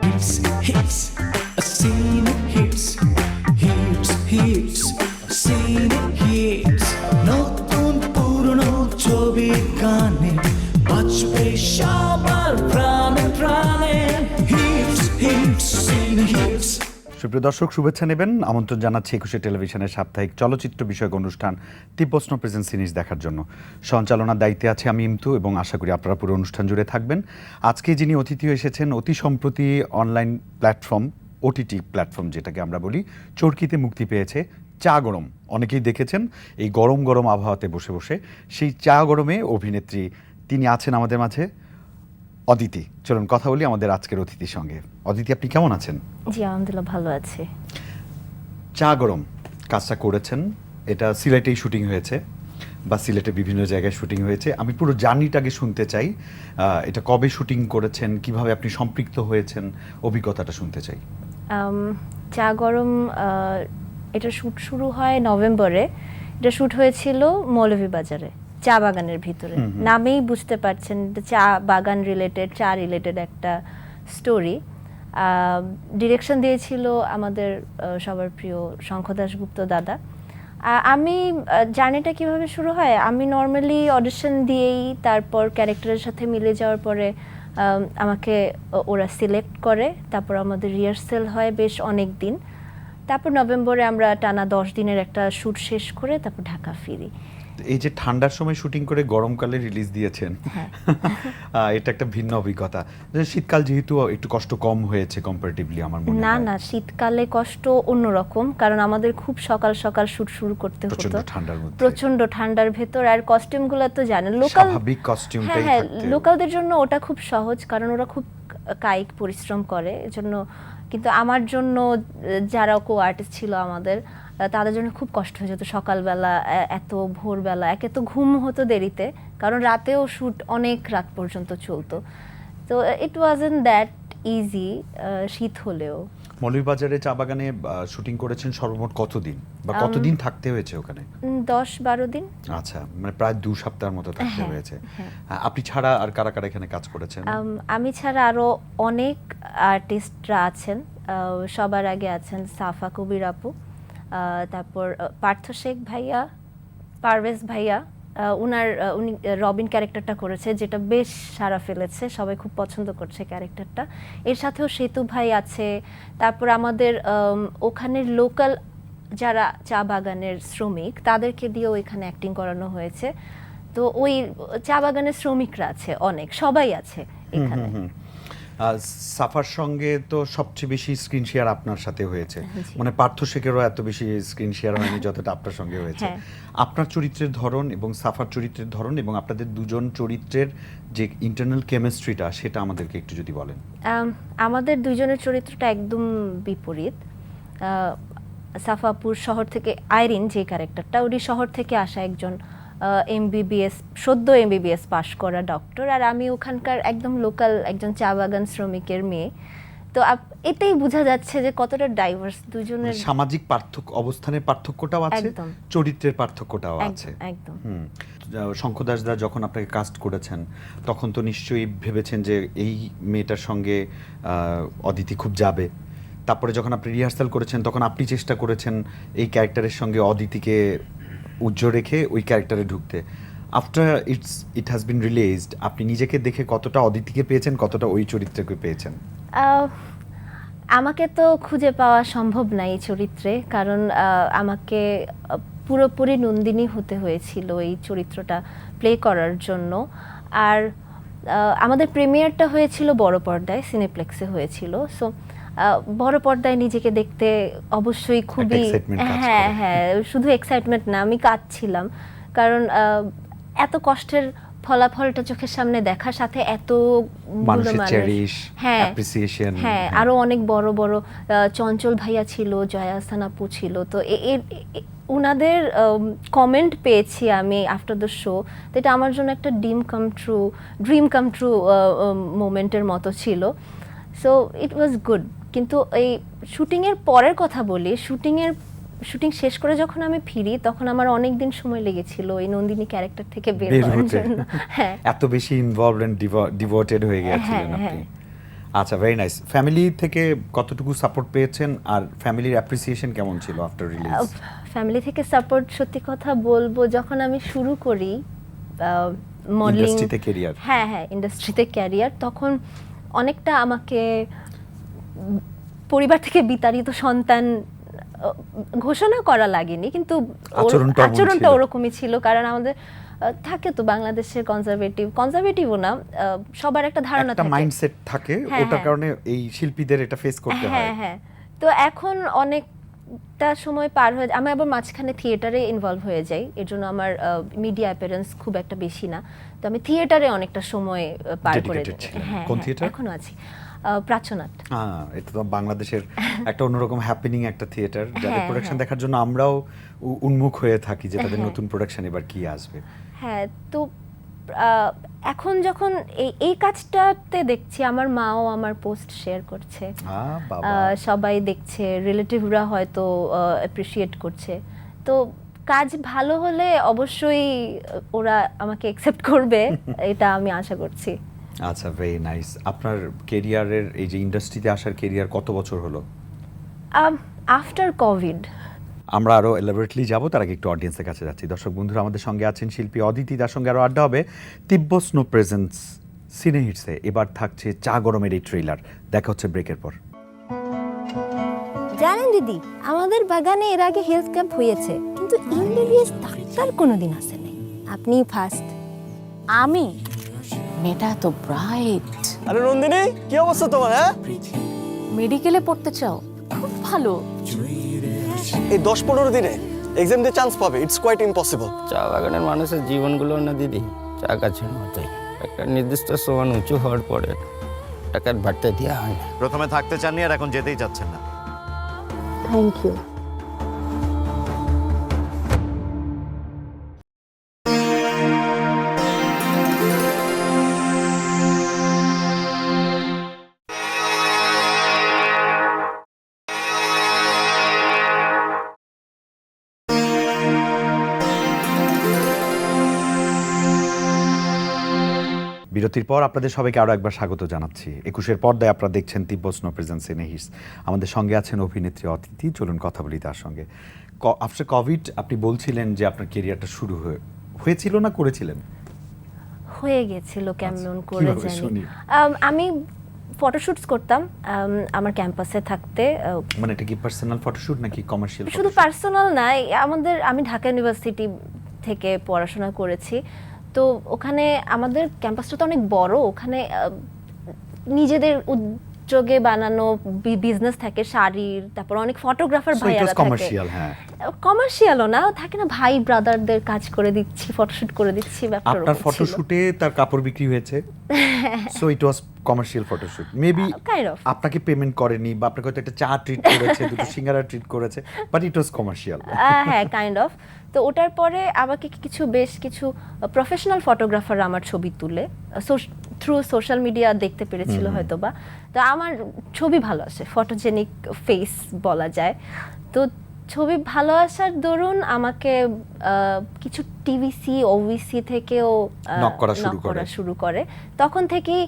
hits, hits, a scene hits, hits, hits, a scene hits. নতুন পুরনো ছবির গানে বাজবে সবার প্রাণে প্রাণে hits, hits, scene hits. সুপ্রিয় দর্শক, শুভেচ্ছা নেবেন। আমন্ত্রণ জানাচ্ছি একুশে টেলিভিশনের সাপ্তাহিক চলচ্চিত্র বিষয়ক অনুষ্ঠান তীব্রস্ন প্রেজেন্ট সিরিজ দেখার জন্য। সঞ্চালনার দায়িত্বে আছে আমি ইমতু, এবং আশা করি আপনারা পুরো অনুষ্ঠান জুড়ে থাকবেন। আজকে যিনি অতিথি এসেছেন, অতি সম্প্রতি অনলাইন প্ল্যাটফর্ম, ওটিটি প্ল্যাটফর্ম যেটাকে আমরা বলি, চরকিতে মুক্তি পেয়েছে চা গরম। অনেকেই দেখেছেন এই গরম গরম আবহাওয়াতে বসে বসে সেই চা গরমে অভিনেত্রী তিনি আছেন আমাদের মাঝে, অদিতি। চলুন কথা বলি আমাদের আজকের অতিথির সঙ্গে। অদিতি, আপনি কেমন আছেন? জি, আলহামদুলিল্লাহ ভালো আছি। চা গরম কাজটা করেছেন, এটা সিলেটেই শুটিং হয়েছে বা সিলেটে বিভিন্ন জায়গায় শুটিং হয়েছে। আমি পুরো জার্নিটাকে শুনতে চাই। এটা কবে শুটিং করেছেন, কিভাবে আপনি সম্পৃক্ত হয়েছেন, অভিজ্ঞতাটা শুনতে চাই। চা গরম এটা শ্যুট শুরু হয় নভেম্বরে। এটা শ্যুট হয়েছিল মৌলভীবাজারে, চা বাগানের ভিতরে। নামেই বুঝতে পারছেন চা বাগান রিলেটেড, চা রিলেটেড একটা স্টোরি। ডিরেকশন দিয়েছিল আমাদের সবার প্রিয় শঙ্খ দাশগুপ্ত দাদা। আমি জার্নিটা কিভাবে শুরু হয়, আমি নর্মালি অডিশন দিয়েই তারপর ক্যারেক্টারের সাথে মিলে যাওয়ার পরে আমাকে ওরা সিলেক্ট করে। তারপর আমাদের রিহার্সেল হয় বেশ অনেক দিন। তারপর নভেম্বরে আমরা টানা 10 দিনের একটা শ্যুট শেষ করে তারপর ঢাকা ফিরি। এই যে ঠান্ডার সময় শুটিং করে গরমকালে রিলিজ দিয়েছেন, এটা একটা ভিন্ন অভিজ্ঞতা। শীতকাল যেহেতু একটু কষ্ট কম হয়েছে কম্পারেটিভলি আমার মনে হয়। না, শীতকালে কষ্ট অন্যরকম, কারণ আমাদের খুব সকাল সকাল শুট শুরু করতে হতো প্রচন্ড ঠান্ডার ভেতর। আর কস্টিউমগুলো তো জানেন, লোকাল স্বাভাবিক কস্টিউমটাই হ্যাঁ, থাকতে লোকালদের জন্য ওটা খুব সহজ, কারণ ওরা খুব কায়িক পরিশ্রম করে এজন্য। কিন্তু আমার জন্য যারা কো আর্টিস্ট ছিল আমাদের, তাদের জন্য খুব কষ্ট হয়ে যেত সকালবেলা, এত ভোরবেলা, একে তো ঘুম হতো দেরিতে, কারণ রাতেও শ্যুট অনেক রাত পর্যন্ত চলতো। তো ইট ওয়াজন্ট দ্যাট ইজি শীত হলেও। মৌলভীবাজারে চা বাগানে শুটিং করেছেন সর্বমোট কতদিন, বা কতদিন থাকতে হয়েছে ওখানে? 10-12 দিন। আচ্ছা, মানে প্রায় 2 সপ্তাহের মতো থাকতে হয়েছে। আপনি ছাড়া আর কারা কারা এখানে কাজ করেছেন? আমি ছাড়া আরো অনেক আর্টিস্টরা আছেন। সবার আগে আছেন সাফা কবির আপু, তারপর পার্থ শেখ ভাইয়া, পারভেজ ভাইয়া। উনি রবিন ক্যারেক্টারটা করেছে, যেটা বেশ সাড়া ফেলেছে, সবাই খুব পছন্দ করছে ক্যারেক্টারটা। এর সাথেও সেতু ভাই আছে। তারপর আমাদের ওখানের লোকাল যারা চা বাগানের শ্রমিক, তাদেরকে দিয়েও এখানে অ্যাক্টিং করানো হয়েছে। তো ওই চা বাগানের শ্রমিকরা আছে অনেক, সবাই আছে এখানে। সাফার সঙ্গে তো সবচেয়ে বেশি স্ক্রিন শেয়ার আপনার সাথে হয়েছে, মানে পার্থ শেখেরও এত বেশি স্ক্রিন শেয়ার হয়নি যতটা আপনার সঙ্গে হয়েছে। আপনার চরিত্রের ধরন এবং সাফার চরিত্রের ধরন এবং আপনাদের দুজন চরিত্রের যে ইন্টারনাল কেমিস্ট্রিটা, সেটা আমাদেরকে একটু যদি বলেন। আমাদের দুজনের চরিত্রটা একদম বিপরীত। সাফাপুর শহর থেকে, আইরিন যে ক্যারেক্টারটা, উনি শহর থেকে আসা একজন এমবিবিএস, সদ্য এমবিবিএস পাশ করা ডক্টর, আর আমি ওখানকার একদম লোকাল একজন চা বাগান শ্রমিকের মেয়ে। তো এতেই বোঝা যাচ্ছে যে কতটা ডাইভার্স দুজনের। সামাজিক পার্থক্য, অবস্থানের পার্থক্যটাও আছে, চরিত্রের পার্থক্যটাও আছে একদম। শঙ্খ দাসদা যখন আপনাকে কাস্ট করেছেন, তখন তো নিশ্চয়ই ভেবেছেন যে এই মেয়েটার সঙ্গে অদিতি খুব যাবে। তারপরে যখন আপনি রিহার্সাল করেছেন, তখন আপনি চেষ্টা করেছেন এই ক্যারেক্টারের সঙ্গে অদিতিকে উজ্জ্বল রেখে ওই ক্যারেক্টারে ঢুকতে। After it has been released, আপনি নিজেকে দেখে কতটা অদিতিকে পেয়েছেন, কতটা ওই চরিত্রকে পেয়েছেন? আমাকে তো খুঁজে পাওয়া সম্ভব না এই চরিত্রে, কারণ আমাকে পুরোপুরি নন্দিনী হতে হয়েছিল এই চরিত্রটা প্লে করার জন্য। আর আমাদের প্রিমিয়ারটা হয়েছিল বড় পর্দায়, সিনেপ্লেক্সে হয়েছিল। সো বড় পর্দায় নিজেকে দেখতে অবশ্যই খুবই, হ্যাঁ, শুধু এক্সাইটমেন্ট না, আমি কাঁদছিলাম, কারণ এত কষ্টের ফলাফলটা চোখের সামনে দেখার সাথে এত হ্যাঁ, আরো অনেক বড় বড় চঞ্চল ভাইয়া ছিল, জয়া আহসান আপু ছিল। তো উনাদের কমেন্ট পেয়েছি আমি আফটার দ্য শো, তো এটা আমার জন্য একটা ড্রিম কাম ট্রু মোমেন্টের মতো ছিল। So it was good. কিন্তু এই শুটিংয়ের পরের কথা বলি, শুটিং শেষ করে যখন আমি ফিরি, তখন আমার অনেক দিন সময় লেগেছিল এই নন্দিনী ক্যারেক্টার থেকে বের হওয়ার জন্য। এত বেশি ইনভলভড এন্ড ডিভোটেড হয়ে গিয়েছিলেন আপনি। আচ্ছা, ভেরি নাইস। ফ্যামিলি থেকে কতটুকু সাপোর্ট পেয়েছেন আর ফ্যামিলির অ্যাপ্রিসিয়েশন কেমন ছিল আফটার রিলিজ? ফ্যামিলি থেকে সাপোর্ট, সত্যি কথা বলবো, যখন আমি শুরু করি মডেলিং, ইন্ডাস্ট্রিতে ক্যারিয়ার, হ্যাঁ ইন্ডাস্ট্রিতে ক্যারিয়ার, তখন অনেকটা আমাকে পরিবার থেকে বিতাড়িত সন্তান ঘোষণা করা লাগেনি, কিন্তু আচরণটা ওরকমই ছিল। কারণ আমাদের থাকে তো বাংলাদেশের কনজারভেটিভও না, সবার একটা ধারণা থাকে, একটা মাইন্ডসেট থাকে, ওটার কারণে এই শিল্পীদের এটা ফেস করতে হয়। হ্যাঁ। তো এখন অনেকটা সময় পার হয়ে, আমি আবার মাঝখানে থিয়েটারে ইনভলভ হয়ে যাই, এর জন্য আমার মিডিয়া অ্যাপিয়ারেন্স খুব একটা বেশি না, তো আমি থিয়েটারে অনেকটা সময় পার করে দিই। হ্যাঁ, কোন থিয়েটার? এখনো আছি, প্রাচ্যনাট। এটা তো বাংলাদেশের একটা অন্যরকম হ্যাপেনিং একটা থিয়েটার, যাদের প্রোডাকশন দেখার জন্য আমরাও উন্মুখ হয়ে থাকি যে তাদের নতুন প্রোডাকশন এবার কি আসবে। হ্যাঁ, তো এখন যখন এই কাজটাতে দেখছি, আমার মাও আমার পোস্ট শেয়ার করছে, সবাই দেখছে, রিলেটিভরা হয়তো অ্যাপ্রিশিয়েট করছে, তো কাজ ভালো হলে অবশ্যই ওরা আমাকে অ্যাকসেপ্ট করবে, এটা আমি আশা করছি। আচ্ছা, ভেরি নাইস। আপনার ক্যারিয়ারের এই যে ইন্ডাস্ট্রিতে আসার ক্যারিয়ার কত বছর হলো? After Covid. আমরা আরো এলাবোরেটলি যাব, তার আগে একটু অডিয়েন্সের কাছে যাচ্ছি। দর্শক বন্ধুরা, আমাদের সঙ্গে আছেন শিল্পী অদিতি, তার সঙ্গে আরো আড্ডা হবে তিব্বত স্নো প্রেজেন্স সিনে হিটসে। এবার থাকছে চা গরমের এই ট্রেলার। দেখা হচ্ছে ব্রেকের পর। জানেন দিদি, আমাদের বাগানে এর আগে হেলথ ক্যাম্প হয়েছে, কিন্তু এমবিবিএস ডাক্তার কোনোদিন আসেনি। আপনিই ফার্স্ট। আমি? মেয়েটা তো ব্রাইট। আরে নন্দিনী, কি অবস্থা তোমার? হ্যাঁ, মেডিকেলে পড়তে চাও? খুব ভালো। এই 10-15 দিনে এক্সাম দিয়ে চান্স পাবে, ইটস কোয়াইট ইম্পসিবল। চা বাগানের মানুষের জীবনগুলো না দিদি চা গাছের মতোই, একটা নির্দিষ্ট সমান উঁচু হওয়ার পরে টাকার বাড়তে দেওয়া হয় না। প্রথমে থাকতে চাননি আর এখন যেতেই চাচ্ছেন না। Thank you. বিরতির পর আপনাদের সবাইকে আরও একবার স্বাগত জানাচ্ছি। 21-এর পর্দায় আপনারা দেখছেন তিব্বত স্নো প্রেজেন্স সিনে হিটস। আমাদের সঙ্গে আছেন অভিনেত্রী অদিতি, চলুন কথা বলি তার সঙ্গে। আফটার কোভিড আপনি বলছিলেন যে আপনার ক্যারিয়ারটা শুরু হয়েছিল না করেছিলেন? হয়ে গেছিল, কেমন করে জানি। আমি ফটোশুটস করতাম আমার ক্যাম্পাসে থাকতে। মানে এটা কি পার্সোনাল ফটোশুট নাকি কমার্শিয়াল? শুধু পার্সোনাল না, আমি ঢাকা ইউনিভার্সিটি থেকে পড়াশোনা করেছি, তো ওখানে আমাদের ক্যাম্পাসটা তো অনেক বড়, ওখানে নিজেদের উদ্যোগে বানানো বিজনেস থাকে শাড়ির, তারপর অনেক ফটোগ্রাফার ভাইয়ারা থাকে। কমার্শিয়ালও না, থাকে না ভাই ব্রাদারদের কাজ করে দিচ্ছি, ফটোশুট করে দিচ্ছি। আপনার ফটোশুটে তার কাপড় বিক্রি হয়েছে, so it was commercial photoshoot. Maybe আপনাকে পেমেন্ট করেনি, বা আপনাকে হয়তো একটা চা ট্রিট করেছে, দুটো সিঙ্গারা ট্রিট করেছে, বাট ইট ওয়াজ কমার্শিয়াল। হ্যাঁ, কাইন্ড অফ। তো ওটার পরে আমাকে বেশ কিছু প্রফেশনাল ফটোগ্রাফার আমার ছবি তুলে থ্রু সোশ্যাল মিডিয়া দেখতে পেরেছিল হয়তোবা, তো আমার ছবি ভালো আসে, ফটোজেনিক ফেস বলা যায়। তো ছবি ভালো আসার দরুন আমাকে কিছু টিভিসি ওভিসি থেকেও নক করা শুরু করে। তখন থেকেই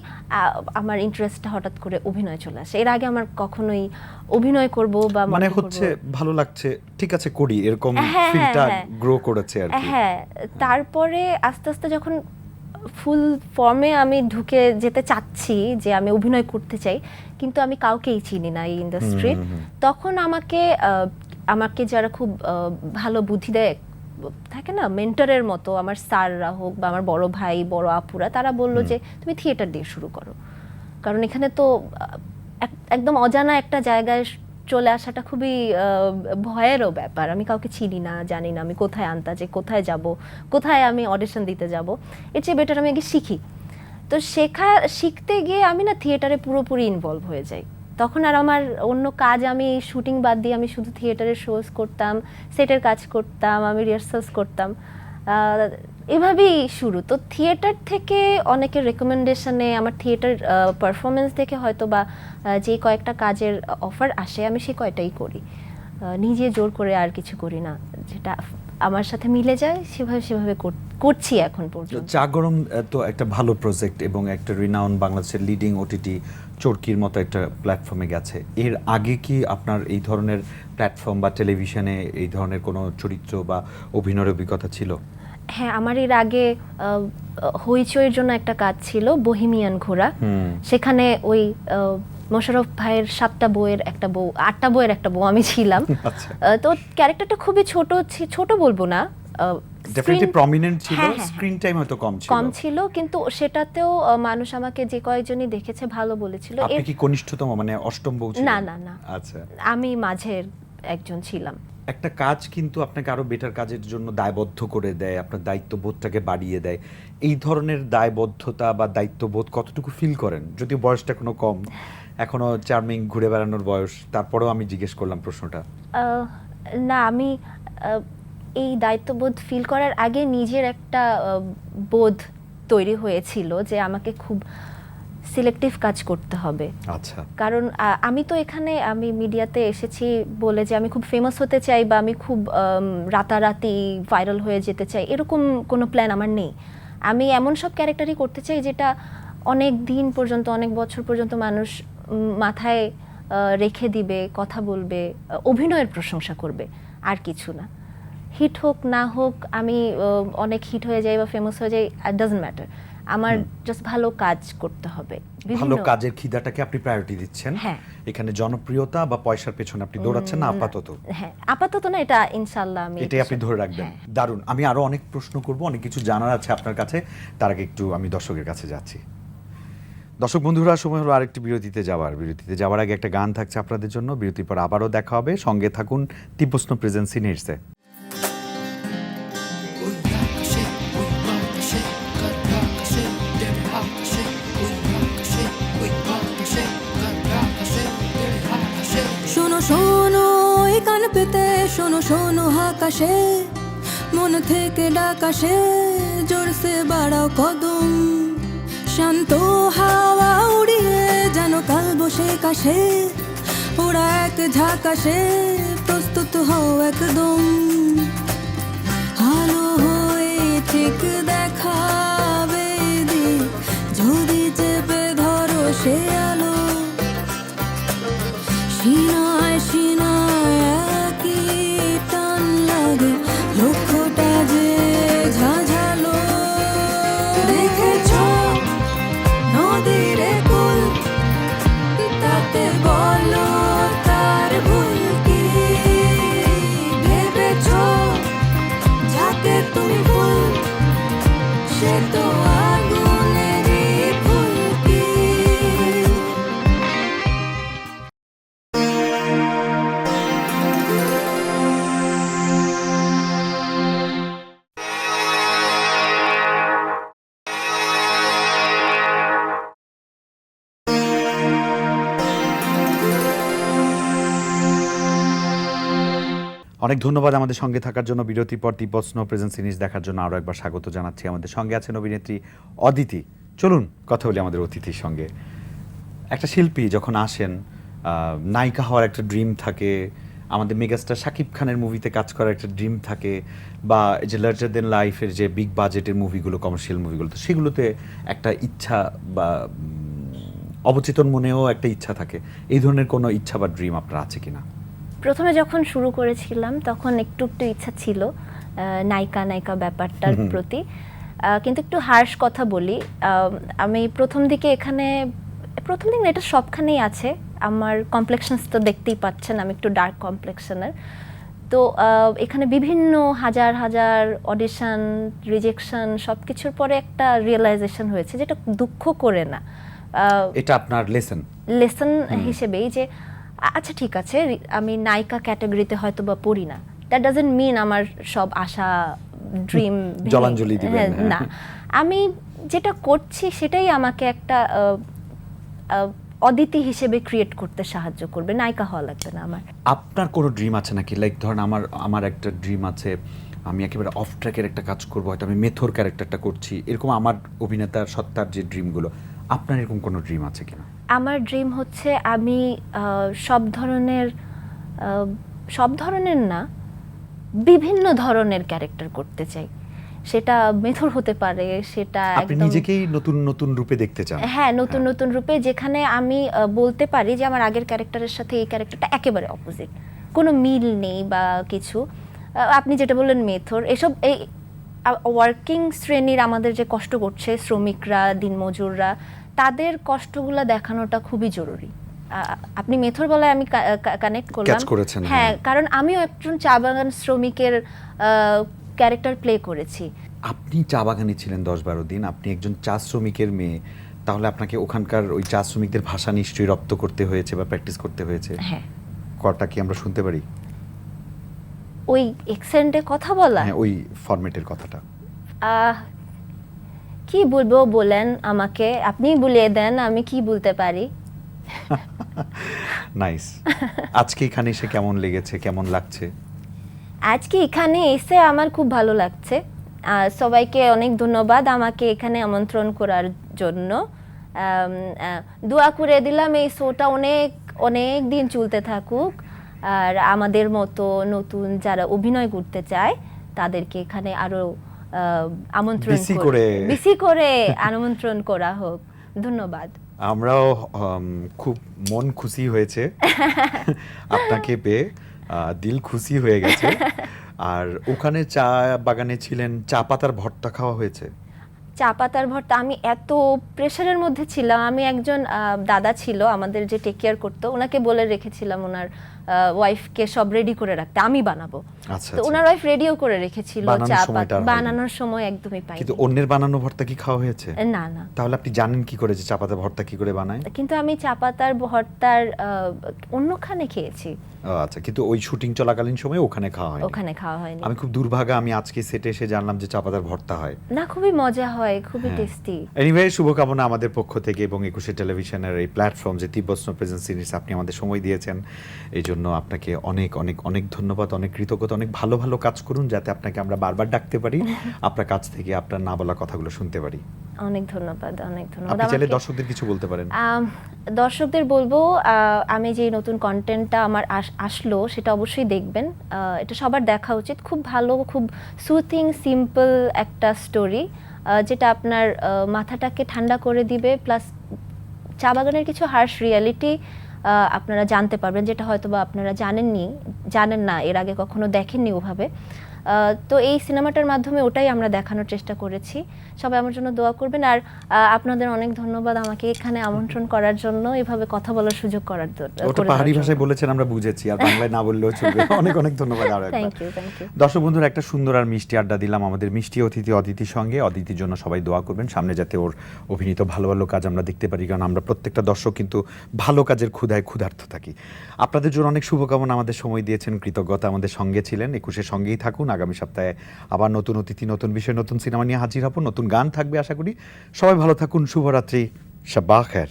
আমার ইন্টারেস্টটা হঠাৎ করে অভিনয় চলে আসে। এর আগে আমার কখনোই অভিনয় করব বা মানে হচ্ছে ভালো লাগছে, ঠিক আছে করি, এরকম ফিলটা গ্রো করেছে আর কি। হ্যাঁ, তারপরে আস্তে আস্তে যখন ফুল ফর্মে আমি ঢুকে যেতে চাচ্ছি, যে আমি অভিনয় করতে চাই, কিন্তু আমি কাউকেই চিনি না এই ইন্ডাস্ট্রির, তখন আমাকে যারা খুব ভালো বুদ্ধি দেয় থাকে না, মেন্টরের মতো, আমার স্যাররা হোক বা আমার বড় ভাই বড় আপুরা, তারা বললো যে তুমি থিয়েটার দিয়ে শুরু করো, কারণ এখানে তো একদম অজানা একটা জায়গায় চলে আসাটা খুবই ভয়েরও ব্যাপার। আমি কাউকে চিনি না, জানি না আমি কোথায় আন্তাজে কোথায় যাব, কোথায় আমি অডিশন দিতে যাব, এর চেয়ে বেটার আমি আগে শিখি। তো শিখতে গিয়ে আমি না থিয়েটারে পুরোপুরি ইনভলভ হয়ে যাই। তখন আর আমার অন্য কাজ, আমি শুটিং বাদ দিয়ে আমি শুধু থিয়েটারের শোজ করতাম, সেটের কাজ করতাম, আমি রিহার্সালস করতাম, এভাবেই শুরু। তো থিয়েটার থেকে অনেকের রেকমেন্ডেশনে, আমার থিয়েটার পারফরমেন্স দেখে হয়তো বা যে কয়েকটা কাজের অফার আসে, আমি সে কয়টাই করি, নিজে জোর করে আর কিছু করি না, যেটা আমার সাথে মিলে যায় সেভাবে সেভাবে করছি এখন পর্যন্ত। চা গরম তো একটা ভালো প্রজেক্ট এবং একটা রিনাউন বাংলাদেশের লিডিং ওটিটি চরকির মতো একটা প্ল্যাটফর্মে গেছে। এর আগে কি আপনার এই ধরনের প্ল্যাটফর্ম বা টেলিভিশনে এই ধরনের কোনো চরিত্র বা অভিনয়ের অভিজ্ঞতা ছিল? হ্যাঁ, আমার এর আগে হইচইয়ের জন্য একটা কাজ ছিল, বহিমিয়ান ঘোড়া। সেখানে ওই মোশাররফ ভাইয়ের 7টা বইয়ের একটা বউ, 8টা বইয়ের একটা বউ আমি ছিলাম। তো ক্যারেক্টারটা খুবই ছোট বলবো না, ডেফিনেটলি প্রমিনেন্ট ছিল, হ্যাঁ, হ্যাঁ, স্ক্রিন টাইম হয়তো কম ছিল, কিন্তু সেটাতেও মানুষ আমাকে যে কয়েকজনই দেখেছে ভালো বলেছিল। আপনি কি কনিষ্ঠতম, মানে অষ্টম বউ ছিলেন? না, আচ্ছা, আমি মাঝের একজন ছিলাম। একটা কাজ কিন্তু আপনাকে আরো বেটার কাজের জন্য দায়বদ্ধ করে দেয়, আপনার দায়িত্ববোধটাকে বাড়িয়ে দেয়। এই ধরনের দায়বদ্ধতা বা দায়িত্ববোধ কতটুকু ফিল করেন? যদিও বয়সটা এখনো কম, এখনো চার্মিং, ঘুরে বেড়ানোর বয়স, তারপরেও আমি জিজ্ঞেস করলাম প্রশ্নটা। না, আমি এই দায়িত্ববোধ ফিল করার আগে নিজের একটা বোধ তৈরি হয়েছিল যে আমাকে খুব সিলেক্টিভ কাজ করতে হবে। আচ্ছা, কারণ আমি তো এখানে, আমি মিডিয়াতে এসেছি বলে যে আমি খুব ফেমাস হতে চাই বা আমি খুব রাতারাতি ভাইরাল হয়ে যেতে চাই, এরকম কোনো প্ল্যান আমার নেই। আমি এমন সব ক্যারেক্টারই করতে চাই যেটা অনেক দিন পর্যন্ত, অনেক বছর পর্যন্ত মানুষ মাথায় রেখে দিবে, কথা বলবে, অভিনয়ের প্রশংসা করবে, আর কিছু না। হিট হোক না হোক, আমি অনেক হিট হয়ে যাই বা ফেমাস হয়ে যাই, ডাজন্ট ম্যাটার। আমার জাস্ট ভালো কাজ করতে হবে। ভালো কাজের খিদাটাকে আপনি প্রায়োরিটি দিচ্ছেন। হ্যাঁ, এখানে জনপ্রিয়তা বা পয়সার পেছনে আপনি দৌড়াচ্ছেন না আপাতত? হ্যাঁ, আপাতত না, এটা ইনশাআল্লাহ আমি এটাই আপনি ধরে রাখবেন। হ্যাঁ। দারুণ। আমি আরো অনেক প্রশ্ন করব, অনেক কিছু জানার আছে আপনার কাছে, তার আগে একটু আমি দর্শকের কাছে যাচ্ছি। দর্শক বন্ধুরা, সময় হলো আরেকটি বিরতিতে যাওয়ার আগে একটা গান থাকছে আপনাদের জন্য। বিরতির পর আবারও দেখা হবে, সঙ্গে থাকুন তীব্রস্ন প্রেজেন্স সিনিয়র্সে। শোনো শোনো এই কান পেতে, শোনো শোনো আকাশে, মন থেকে ডাকাশে, জোরসে বাড়াও কদম, শান্ত হাওয়া উড়িয়ে যেন কাল বসে কাশে, ওরা এক ঝাঁকাশে, প্রস্তুত হও একদম, আলো হয়ে ঠিক দেখাবে দিক, যদি চেপে ধরো সে আলো, সিনায় সিনায় একই টান লাগে, লক্ষ্যটা যে ঝাঝালো, দেখেছ নদীর কুল, তাতে বলো তার ভুল কি, ভেবেছ যাকে তুমি ভুল, সে তো আগুনেরই ফুল কি। অনেক ধন্যবাদ আমাদের সঙ্গে থাকার জন্য। বিরতির পর তীব্রস্ন প্রেজেন্স সিরিজ দেখার জন্য আরও একবার স্বাগত জানাচ্ছি। আমাদের সঙ্গে আছেন অভিনেত্রী অদিতি। চলুন কথা বলি আমাদের অতিথির সঙ্গে। একটা শিল্পী যখন আসেন, নায়িকা হওয়ার একটা ড্রিম থাকে, আমাদের মেগাস্টার শাকিব খানের মুভিতে কাজ করার একটা ড্রিম থাকে, বা যে লার্জার দেন লাইফের যে বিগ বাজেটের মুভিগুলো, কমার্শিয়াল মুভিগুলো, তো সেগুলোতে একটা ইচ্ছা বা অবচেতন মনেও একটা ইচ্ছা থাকে। এই ধরনের কোনো ইচ্ছা বা ড্রিম আপনার আছে কিনা? প্রথমে যখন শুরু করেছিলাম তখন একটু ইচ্ছা ছিল নায়িকা ব্যাপারটার প্রতি, কিন্তু একটু হার্শ কথা বলি, আমি প্রথম দিকে এটা সবখানেই আছে, আমার কমপ্লেক্সনস তো দেখতেই পাচ্ছেন, আমি একটু ডার্ক কমপ্লেক্সনের, তো এখানে বিভিন্ন হাজার অডিশন, রিজেকশন, সব কিছুর পরে একটা রিয়েলাইজেশন হয়েছে, যেটা দুঃখ করে না, এটা আপনার লেসন হিসেবেই, যে আচ্ছা ঠিক আছে, আমি নায়িকা ক্যাটাগরিতে হয়তো বা পড়ি না, দ্যাট ডাজন্ট মিন আমার সব আশা, ড্রিম জলাঞ্জলি দিবেন না। আমি যেটা করছি সেটাই আমাকে একটা অদিতি হিসেবে ক্রিয়েট করতে সাহায্য করবে, নায়িকা হওয়া লাগবে না আমার। আপনার কোনো ড্রিম আছে নাকি? লাইক ধরেন আমার একটা ড্রিম আছে, আমি একেবারে অফ ট্র্যাকের একটা কাজ করবো, হয়তো আমি মেথর ক্যারেক্টারটা করছি, এরকম আমার অভিনেতার সত্তার যে ড্রিমগুলো, আপনার এরকম কোনো ড্রিম আছে কিনা? আমার ড্রিম হচ্ছে আমি সব ধরনের না, বিভিন্ন ধরনের ক্যারেক্টার করতে চাই। সেটা মেথর হতে পারে, সেটা আপনি একদম নিজেকেই নতুন নতুন রূপে দেখতে চান। হ্যাঁ, নতুন নতুন রূপে, যেখানে আমি বলতে পারি যে আমার আগের ক্যারেক্টারের সাথে এই ক্যারেক্টারটা একেবারে অপোজিট, কোনো মিল নেই বা কিছু। আপনি যেটা বললেন মেথর, এসব এই ওয়ার্কিং শ্রেণীর আমাদের যে কষ্ট করছে, শ্রমিকরা, দিনমজুররা, তাদের কষ্টগুলো দেখানোটা খুবই জরুরি। আপনি মেথর বলায় আমি কানেক্ট করলাম। Catch করেছেন, হ্যাঁ, হ্যাঁ। কারণ আমিও একজন চা বাগান শ্রমিকের ক্যারেক্টার প্লে করেছি। আপনি চা বাগানে ছিলেন 10-12 দিন, আপনি একজন চা শ্রমিকের মেয়ে, তাহলে আপনাকে ওখানকার ওই চা শ্রমিকদের ভাষা নিশ্চয়ই রপ্ত করতে হয়েছে বা প্র্যাকটিস করতে হয়েছে। হ্যাঁ, কটা কি আমরা শুনতে পারি? ওই এক্সেন্টে কথা বলা, হ্যাঁ, ওই ফরম্যাটের কথাটা। কি বলবো বলেন আমাকে, আপনি বলিয়ে দেন আমি কি বলতে পারি। নাইস। আজকে এখানে এসে কেমন লেগেছে, কেমন লাগছে? আজকে এখানে এসে আমার খুব ভালো লাগছে। সবাইকে অনেক ধন্যবাদ আমাকে এখানে আমন্ত্রণ করার জন্য। দোয়া করে দিলাম এই শোটা অনেক অনেক দিন চলতে থাকুক, আর আমাদের মতো নতুন যারা অভিনয় করতে চায় তাদেরকে এখানে আরো আমন্ত্রণ বেশি করে আমন্ত্রণ করা হোক। ধন্যবাদ। আমরাও খুব মন খুশি হয়েছে আপনাকে পেয়ে, দিল খুশি হয়ে গেছে। আর ওখানে চা বাগানে ছিলেন, চা পাতার ভর্তা খাওয়া হয়েছে? চা পাতার ভর্তা, আমি এত প্রেশারের মধ্যে ছিলাম। আমি একজন দাদা ছিল আমাদের যে টেক কেয়ার করতো, ওনাকে বলে রেখেছিলাম ওনার ওয়াইফকে সব রেডি করে রাখতে, আমি বানাবো। আচ্ছা, তো ওনার ওয়াইফ রেডিও করে রেখেছিল বানানোর চা সময়টা পাতা, আর হয়নি। বানানোর সময় একদমই পাই। কিন্তু অন্যের বানানো ভর্তা কি খাওয়া হয়েছে? না না, তাহলে আপনি জানেন কি করে যে চা পাতা ভর্তা কি করে বানায়? কিন্তু আমি চা পাতার ভর্তার অন্যখানে খেয়েছি। আচ্ছা, কিন্তু ওই শুটিং চলাকালীন সময় ওখানে খাওয়া হয়নি? ওখানে খাওয়া হয়নি। আমি খুব দুর্ভাগা, আমি আজকে সেটে এসে জানলাম যে চা পাতার ভর্তা হয়। না, খুবই মজা হয়, খুবই হ্যাঁ। টেস্টি। এনিওয়ে, শুভকামনা আমাদের পক্ষ থেকে এবং 21 টেলিভিশনের এই প্ল্যাটফর্ম যে তিব্বত স্নো প্রেজেন্স সিরিজ আপনি আমাদের সময় দিয়েছেন, এই জন্য আপনাকে অনেক অনেক অনেক ধন্যবাদ, অনেক কৃতজ্ঞতা। অনেক ভালো ভালো কাজ করুন যাতে আপনাকে আমরা বারবার ডাকতে পারি, আপনার কাছ থেকে আপনার না বলা কথাগুলো শুনতে পারি। অনেক ধন্যবাদ, অনেক ধন্যবাদ। আপনি চাইলে আমাকে- দর্শকদের কিছু বলতে পারেন। দর্শকদের বলবো, আমি যে নতুন কন্টেন্টটা আমার আসলো সেটা অবশ্যই দেখবেন। এটা সবার দেখা উচিত। খুব ভালো, খুব সুথিং, সিম্পল একটা স্টোরি, যেটা আপনার মাথাটাকে ঠান্ডা করে দিবে, প্লাস চা বাগানের কিছু হার্শ রিয়ালিটি আপনারা জানতে পারবেন, যেটা হয়তো বা আপনারা জানেন না, এর আগে কখনো দেখেননি ওভাবে। তো এই সিনেমাটার মাধ্যমে ওটাই আমরা দেখানোর চেষ্টা করেছি। সবাই আমার জন্য দোয়া করবেন। আর আপনাদের অনেক ধন্যবাদ আমাকে এখানে আমন্ত্রণ করার জন্য, এভাবে কথা বলার সুযোগ করার জন্য। ওটা পাহাড়ি ভাষায় বলেছেন, আমরা বুঝেছি, আর বাংলায় না বললেও চলবে। অনেক অনেক ধন্যবাদ আরো একবার। Thank you. দর্শক বন্ধুরা, একটা সুন্দর আর মিষ্টি আড্ডা দিলাম আমাদের মিষ্টি অদিতির সঙ্গে। অদিতির জন্য সবাই দোয়া করবেন, সামনে যাতে ওর অভিনীত ভালো ভালো কাজ আমরা দেখতে পারি, কারণ আমরা প্রত্যেকটা দর্শক কিন্তু ভালো কাজের ক্ষুধায় ক্ষুধার্ত থাকি। আপনাদের জন্য অনেক শুভকামনা, আমাদের সময় দিয়েছেন, কৃতজ্ঞতা, আমাদের সঙ্গে ছিলেন। 21-এর সঙ্গেই থাকুন। আগামী সপ্তাহে আবার নতুন অতিথি, নতুন বিষয়, নতুন সিনেমা নিয়ে হাজির হব। নতুন গান থাকবে আশা করি। সবাই ভালো থাকুন। শুভরাত্রি, শাব্বা খের।